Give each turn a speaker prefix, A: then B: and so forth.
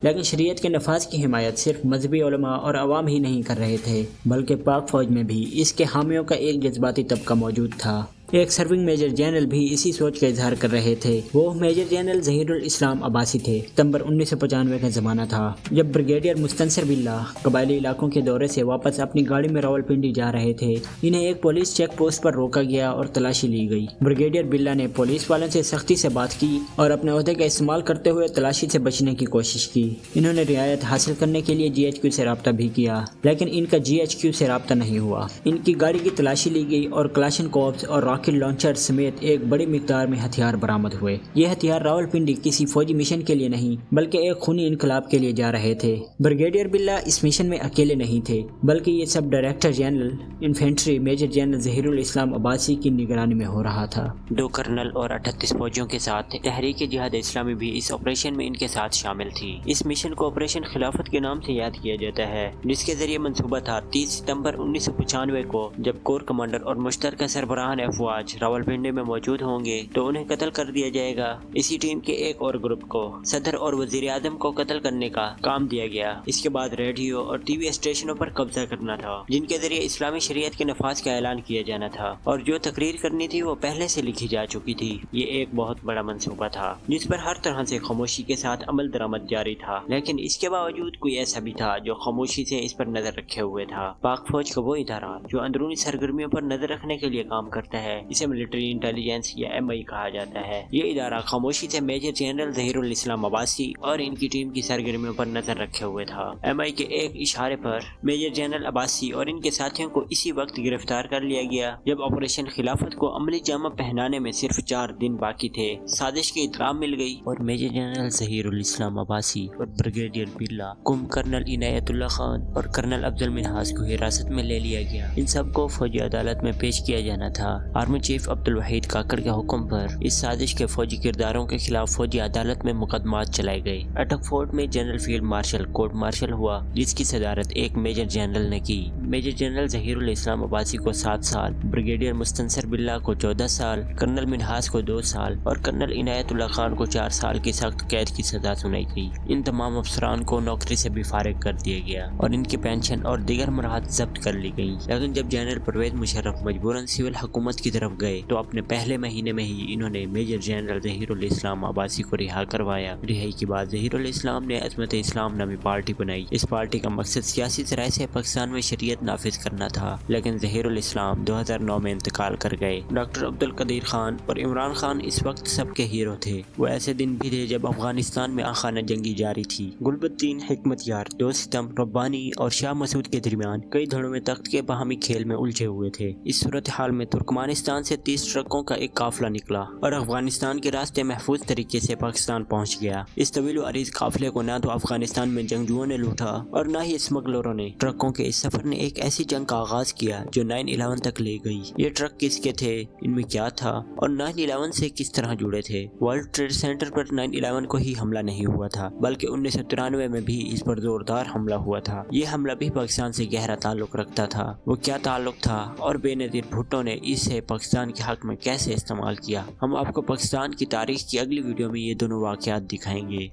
A: لیکن شریعت کے نفاذ کی حمایت صرف مذہبی علماء اور عوام ہی نہیں کر رہے تھے، بلکہ پاک فوج میں بھی اس کے حامیوں کا ایک جذباتی طبقہ موجود تھا۔ ایک سرونگ میجر جنرل بھی اسی سوچ کا اظہار کر رہے تھے۔ وہ میجر جنرل ظہیر الاسلام عباسی تھے۔ ستمبر 1995 کا زمانہ تھا جب بریگیڈیئر مستنصر باللہ قبائلی علاقوں کے دورے سے واپس اپنی گاڑی میں راولپنڈی جا رہے تھے۔ انہیں ایک پولیس چیک پوسٹ پر روکا گیا اور تلاشی لی گئی۔ بریگیڈیئر باللہ نے پولیس والوں سے سختی سے بات کی اور اپنے عہدے کا استعمال کرتے ہوئے تلاشی سے بچنے کی کوشش کی۔ انہوں نے رعایت حاصل کرنے کے لیے GHQ سے رابطہ بھی کیا، لیکن ان کا GHQ سے رابطہ نہیں ہوا۔ ان کی گاڑی کی تلاشی لی گئی اور کلاشنکوفز اور راکٹ لانچر سمیت ایک بڑی مقدار میں ہتھیار برآمد ہوئے۔ یہ ہتھیار راولپنڈی کسی فوجی مشن کے لیے نہیں بلکہ ایک خونی انقلاب کے لیے جا رہے تھے۔ بریگیڈیئر باللہ اس مشن میں اکیلے نہیں تھے، بلکہ یہ سب director general infantry major general Zaheer ul Islam Abbasi کی نگرانی میں ہو رہا تھا۔
B: 2 کرنل اور 38 فوجیوں کے ساتھ تحریک جہاد اسلامی بھی اس آپریشن میں ان کے ساتھ شامل تھی۔ اس مشن کو آپریشن خلافت کے نام سے یاد کیا جاتا ہے، جس کے ذریعے منصوبہ تھا 30 ستمبر 1995 کو جب کور کمانڈر اور مشترکہ سربراہان افواج راولپنڈی میں موجود ہوں گے تو انہیں قتل کر دیا جائے گا۔ اسی ٹیم کے ایک اور گروپ کو صدر اور وزیر اعظم کو قتل کرنے کا کام دیا گیا۔ اس کے بعد ریڈیو اور ٹی وی اسٹیشنوں پر قبضہ کرنا تھا، جن کے ذریعے اسلامی شریعت کے نفاذ کا اعلان کیا جانا تھا، اور جو تقریر کرنی تھی وہ پہلے سے لکھی جا چکی تھی۔ یہ ایک بہت بڑا منصوبہ تھا جس پر ہر طرح سے خاموشی کے ساتھ عمل درآمد جاری تھا، لیکن اس کے باوجود کوئی ایسا بھی تھا جو خاموشی سے اس پر نظر رکھے ہوئے تھا۔ پاک فوج کا وہ ادارہ جو اندرونی سرگرمیوں پر نظر رکھنے کے لیے کام کرتا ہے، اسے ملٹری انٹیلیجنس یا MI کہا جاتا ہے۔ یہ ادارہ خاموشی سے میجر جنرل ظہیر الاسلام عباسی اور ان کی ٹیم کی سرگرمیوں پر نظر رکھے ہوئے تھا۔ MI کے ایک اشارے پر میجر جنرل عباسی اور ان کے ساتھیوں کو اسی وقت گرفتار کر لیا گیا جب آپریشن خلافت کو عملی جامہ پہنانے میں صرف 4 دن باقی تھے۔ سازش کی اطلاع مل گئی اور میجر جنرل ظہیر الاسلام عباسی اور بریگیڈیئر باللہ کم کرنل عنایت اللہ خان اور کرنل افضل منہاس کو حراست میں لے لیا گیا۔ ان سب کو فوجی عدالت میں پیش کیا جانا تھا۔ آرمی چیف عبدالوحید کاکڑ کے حکم پر اس سازش کے فوجی کرداروں کے خلاف فوجی عدالت میں مقدمات چلائے گئے۔ اٹک فورٹ میں general field marshal court martial ہوا، جس کی صدارت ایک میجر جنرل نے کی۔ میجر جنرل ظہیر الاسلام عباسی کو 7 سال، بریگیڈیئر مستنصر باللہ کو 14 سال، کرنل منہاس کو 2 سال اور کرنل عنایت اللہ خان کو 4 سال کی سخت قید کی سزا سنائی گئی۔ ان تمام افسران کو نوکری سے بھی فارغ کر دیا گیا اور ان کی پینشن اور دیگر مراحت ضبط کر لی گئی۔ لیکن جب جنرل پرویز مشرف مجبوراً سول حکومت کی طرف گئے تو اپنے پہلے مہینے میں ہی انہوں نے میجر جنرل ظہیر الاسلام عباسی کو رہا کروایا۔ رہائی کے بعد ظہیر الاسلام نے عظمت اسلام نامی پارٹی بنائی۔ اس پارٹی کا مقصد سیاسی ذرائع سے پاکستان میں شریعت نافذ کرنا تھا، لیکن ظہیر الاسلام 2009 میں انتقال کر گئے۔ ڈاکٹر عبدالقدیر خان اور عمران خان اس وقت سب کے ہیرو تھے۔ وہ ایسے دن بھی تھے جب افغانستان میں آخانہ جنگی جاری تھی۔ گلبدین حکمت یار، دوستم ربانی اور شاہ مسعود کے درمیان کئی دھڑوں میں تخت کے باہمی کھیل میں الجھے ہوئے تھے۔ اس صورتحال میں ترکمانستان سے 30 ٹرکوں کا ایک قافلہ نکلا اور افغانستان کے راستے محفوظ طریقے سے پاکستان پہنچ گیا۔ اس طویل و عریض قافلے کو نہ تو افغانستان میں جنگجوؤں نے لوٹا اور نہ ہی اسمگلروں نے۔ ٹرکوں کے اس سفر نے ایک ایسی جنگ کا آغاز کیا جو 9/11 تک لے گئی۔ یہ ٹرک کس کے تھے، ان میں کیا تھا اور 9/11 سے کس طرح جڑے تھے؟ ورلڈ ٹریڈ سینٹر پر 9/11 کو ہی حملہ نہیں ہوا تھا، بلکہ 1993 میں بھی اس پر زوردار حملہ ہوا تھا۔ یہ حملہ بھی پاکستان سے گہرا تعلق رکھتا تھا۔ وہ کیا تعلق تھا اور بے نظیر بھٹو نے اسے پاکستان کے حق میں کیسے استعمال کیا؟ ہم آپ کو پاکستان کی تاریخ کی اگلی ویڈیو میں یہ دونوں واقعات دکھائیں گے۔